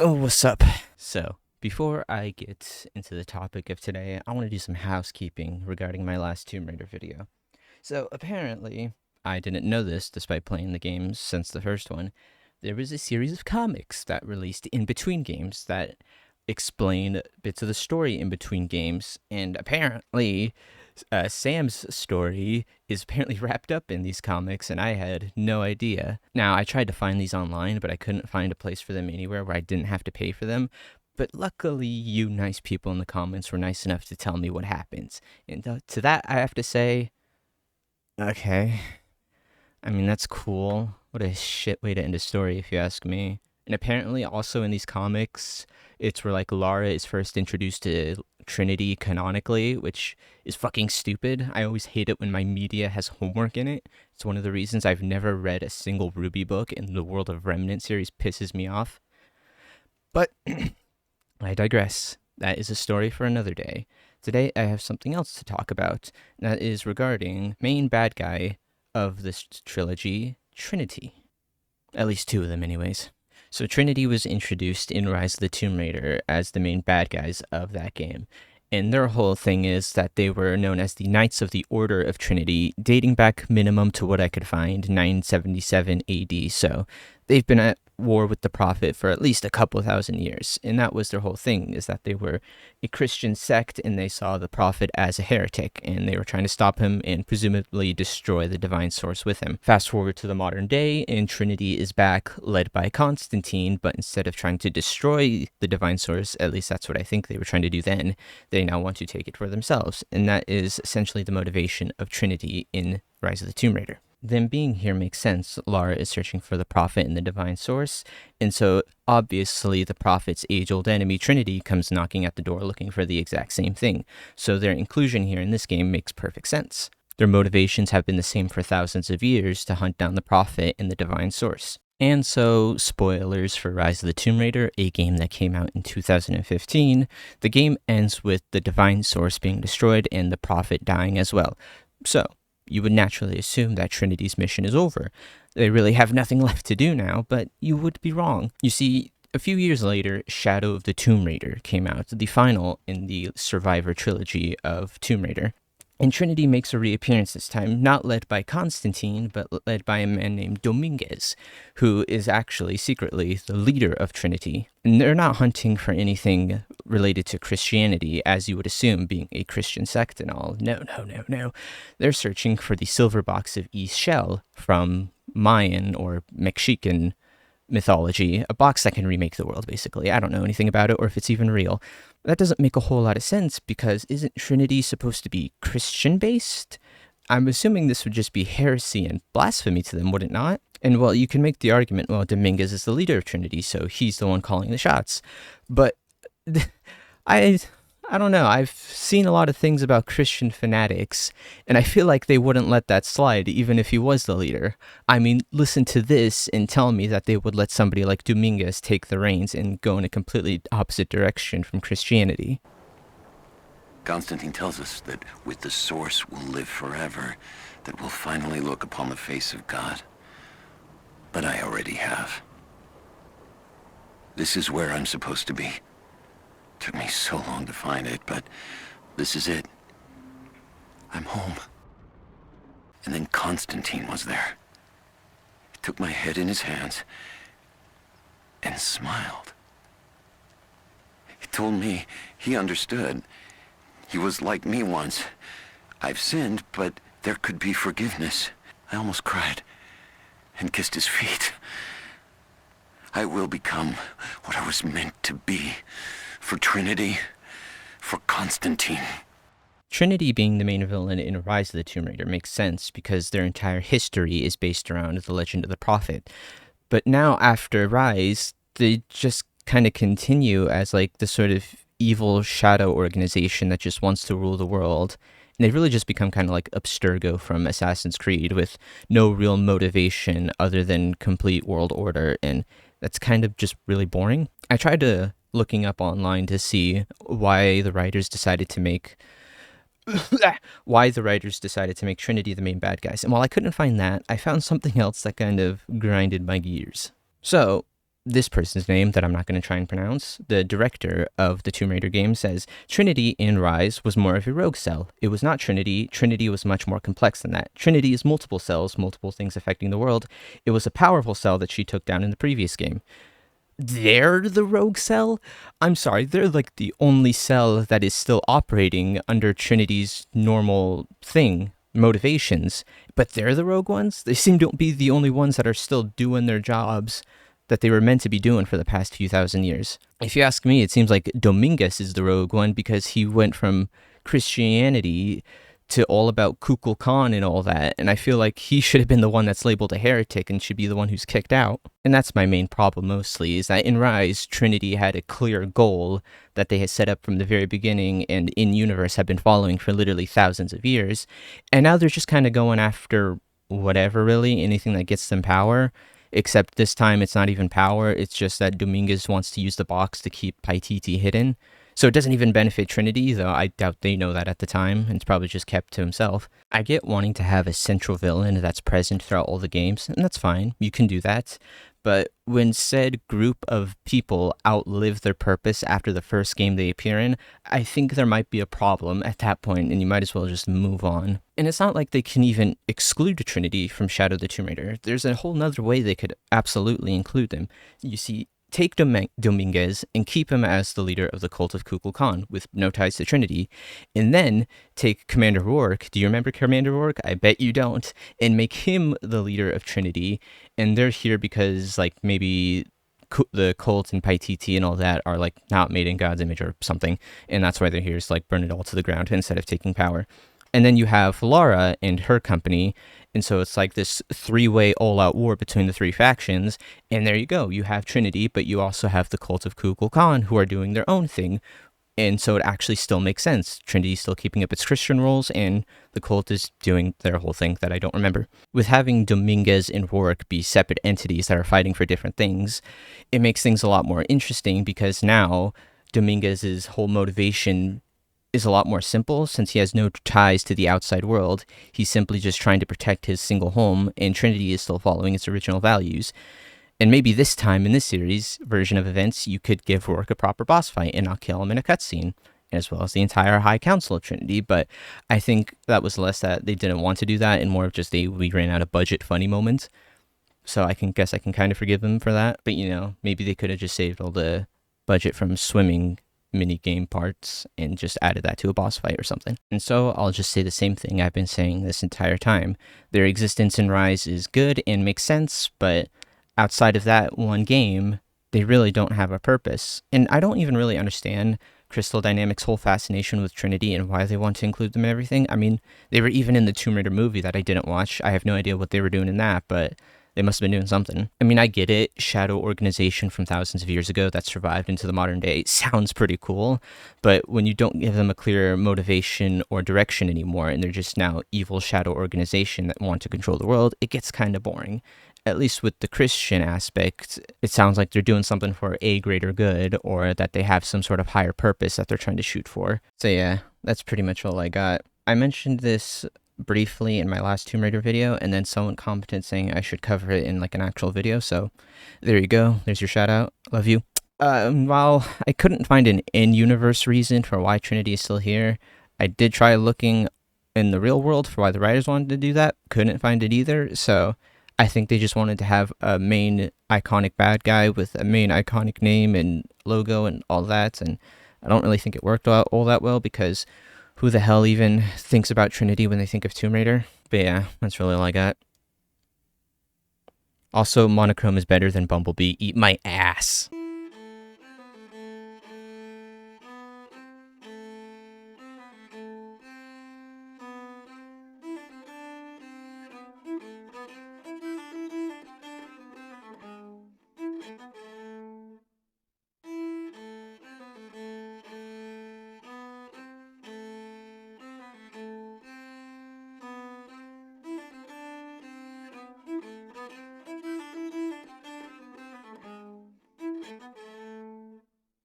Oh, what's up? So, before I get into the topic of today, I want to do some housekeeping regarding my last Tomb Raider video. So, apparently, I didn't know this despite playing the games since the first one. There was a series of comics that released in between games that explain bits of the story in between games, and apparently, Sam's story is apparently wrapped up in these comics, and I had no idea. Now, I tried to find these online, but I couldn't find a place for them anywhere where I didn't have to pay for them. But luckily, you nice people in the comments were nice enough to tell me what happens. And to that, I have to say, okay. I mean, that's cool. What a shit way to end a story, if you ask me. And apparently, also in these comics, it's where like Lara is first introduced to Trinity canonically, which is fucking stupid. I always hate it when my media has homework in it. It's one of the reasons I've never read a single Ruby book, and the World of Remnant series pisses me off. But I digress. That is a story for another day. Today, I have something else to talk about. That is regarding main bad guy of this trilogy, Trinity. At least two of them, anyways. So Trinity was introduced in Rise of the Tomb Raider as the main bad guys of that game. And their whole thing is that they were known as the Knights of the Order of Trinity, dating back minimum to what I could find, 977 AD. So they've been at war with the Prophet for at least a couple thousand years. And that was their whole thing, is that they were a Christian sect and they saw the Prophet as a heretic, and they were trying to stop him and presumably destroy the divine source with him. Fast forward to the modern day, and Trinity is back, led by Constantine, but instead of trying to destroy the divine source, at least that's what I think they were trying to do then, they now want to take it for themselves. And that is essentially the motivation of Trinity in Rise of the Tomb Raider. Them being here makes sense. Lara is searching for the Prophet and the divine source, and so obviously the Prophet's age-old enemy Trinity comes knocking at the door looking for the exact same thing. So their inclusion here in this game makes perfect sense. Their motivations have been the same for thousands of years, to hunt down the Prophet and the divine source. And so, spoilers for Rise of the Tomb Raider, a game that came out in 2015, the game ends with the divine source being destroyed and the Prophet dying as well. So, you would naturally assume that Trinity's mission is over. They really have nothing left to do now, but you would be wrong. You see, a few years later, Shadow of the Tomb Raider came out, the final in the Survivor trilogy of Tomb Raider. And Trinity makes a reappearance this time, not led by Constantine, but led by a man named Dominguez, who is actually secretly the leader of Trinity. And they're not hunting for anything related to Christianity, as you would assume, being a Christian sect and all. No. They're searching for the silver box of East Shell from Mayan or Mexican mythology, a box that can remake the world, basically. I don't know anything about it or if it's even real. That doesn't make a whole lot of sense, because isn't Trinity supposed to be Christian-based? I'm assuming this would just be heresy and blasphemy to them, would it not? And, well, you can make the argument, well, Dominguez is the leader of Trinity, so he's the one calling the shots. But I don't know. I've seen a lot of things about Christian fanatics, and I feel like they wouldn't let that slide even if he was the leader. I mean, listen to this and tell me that they would let somebody like Dominguez take the reins and go in a completely opposite direction from Christianity. Constantine tells us that with the source we'll live forever, that we'll finally look upon the face of God. But I already have. This is where I'm supposed to be. Took me so long to find it, but this is it. I'm home. And then Constantine was there. He took my head in his hands and smiled. He told me he understood. He was like me once. I've sinned, but there could be forgiveness. I almost cried and kissed his feet. I will become what I was meant to be. For Trinity, for Constantine. Trinity being the main villain in Rise of the Tomb Raider makes sense, because their entire history is based around the legend of the Prophet. But now, after Rise, they just kind of continue as like the sort of evil shadow organization that just wants to rule the world. And they've really just become kind of like Abstergo from Assassin's Creed, with no real motivation other than complete world order, and that's kind of just really boring. I tried to looking up online to see why the writers decided to make Trinity the main bad guys. And while I couldn't find that, I found something else that kind of grinded my gears. So, this person's name that I'm not going to try and pronounce, the director of the Tomb Raider game, says Trinity in Rise was more of a rogue cell. It was not Trinity. Trinity was much more complex than that. Trinity is multiple cells, multiple things affecting the world. It was a powerful cell that she took down in the previous game. They're the rogue cell? I'm sorry, they're like the only cell that is still operating under Trinity's normal thing, motivations. But they're the rogue ones? They seem to be the only ones that are still doing their jobs that they were meant to be doing for the past few thousand years. If you ask me, it seems like Dominguez is the rogue one because he went from Christianity to all about Kukul Khan and all that, and I feel like he should have been the one that's labeled a heretic and should be the one who's kicked out. And that's my main problem mostly, is that in Rise, Trinity had a clear goal that they had set up from the very beginning and in-universe have been following for literally thousands of years, and now they're just kind of going after whatever, really, anything that gets them power. Except this time it's not even power, it's just that Dominguez wants to use the box to keep Paititi hidden. So it doesn't even benefit Trinity, though I doubt they know that at the time, and it's probably just kept to himself. I get wanting to have a central villain that's present throughout all the games, and that's fine, you can do that. But when said group of people outlive their purpose after the first game they appear in, I think there might be a problem at that point, and you might as well just move on. And it's not like they can even exclude Trinity from Shadow the Tomb Raider. There's a whole nother way they could absolutely include them. You see, take Dominguez and keep him as the leader of the cult of Kukul Khan with no ties to Trinity, and then take Commander Rourke. Do you remember Commander Rourke? I bet you don't. And make him the leader of Trinity, and they're here because, like, maybe the cult and Paititi and all that are, like, not made in God's image or something, and that's why they're here, is like burn it all to the ground instead of taking power. And then you have Lara and her company, and so it's like this three-way all-out war between the three factions, and there you go. You have Trinity, but you also have the cult of Kukul Khan, who are doing their own thing, and so it actually still makes sense. Trinity's still keeping up its Christian roles, and the cult is doing their whole thing that I don't remember. With having Dominguez and Rourke be separate entities that are fighting for different things, it makes things a lot more interesting, because now Dominguez's whole motivation is a lot more simple since he has no ties to the outside world. He's simply just trying to protect his single home, and Trinity is still following its original values. And maybe this time in this series version of events, you could give Rourke a proper boss fight and not kill him in a cutscene, as well as the entire High Council of Trinity. But I think that was less that they didn't want to do that and more of just we ran out of budget funny moments. So I guess I can kind of forgive them for that. But, you know, maybe they could have just saved all the budget from swimming mini game parts and just added that to a boss fight or something. And so I'll just say the same thing I've been saying this entire time. Their existence in Rise is good and makes sense, but outside of that one game, they really don't have a purpose. And I don't even really understand Crystal Dynamics' whole fascination with Trinity and why they want to include them in everything. I mean, they were even in the Tomb Raider movie that I didn't watch. I have no idea what they were doing in that, but they must have been doing something. I mean, I get it. Shadow organization from thousands of years ago that survived into the modern day sounds pretty cool, but when you don't give them a clear motivation or direction anymore, and they're just now evil shadow organization that want to control the world, it gets kind of boring. At least with the Christian aspect, it sounds like they're doing something for a greater good, or that they have some sort of higher purpose that they're trying to shoot for. So yeah, that's pretty much all I got. I mentioned this briefly in my last Tomb Raider video, and then someone commented saying I should cover it in like an actual video, so there you go. There's your shout out. Love you. While I couldn't find an in-universe reason for why Trinity is still here, I did try looking in the real world for why the writers wanted to do that. Couldn't find it either, so I think they just wanted to have a main iconic bad guy with a main iconic name and logo and all that, and I don't really think it worked out all that well, because who the hell even thinks about Trinity when they think of Tomb Raider? But yeah, that's really all I got. Also, Monochrome is better than Bumblebee. Eat my ass.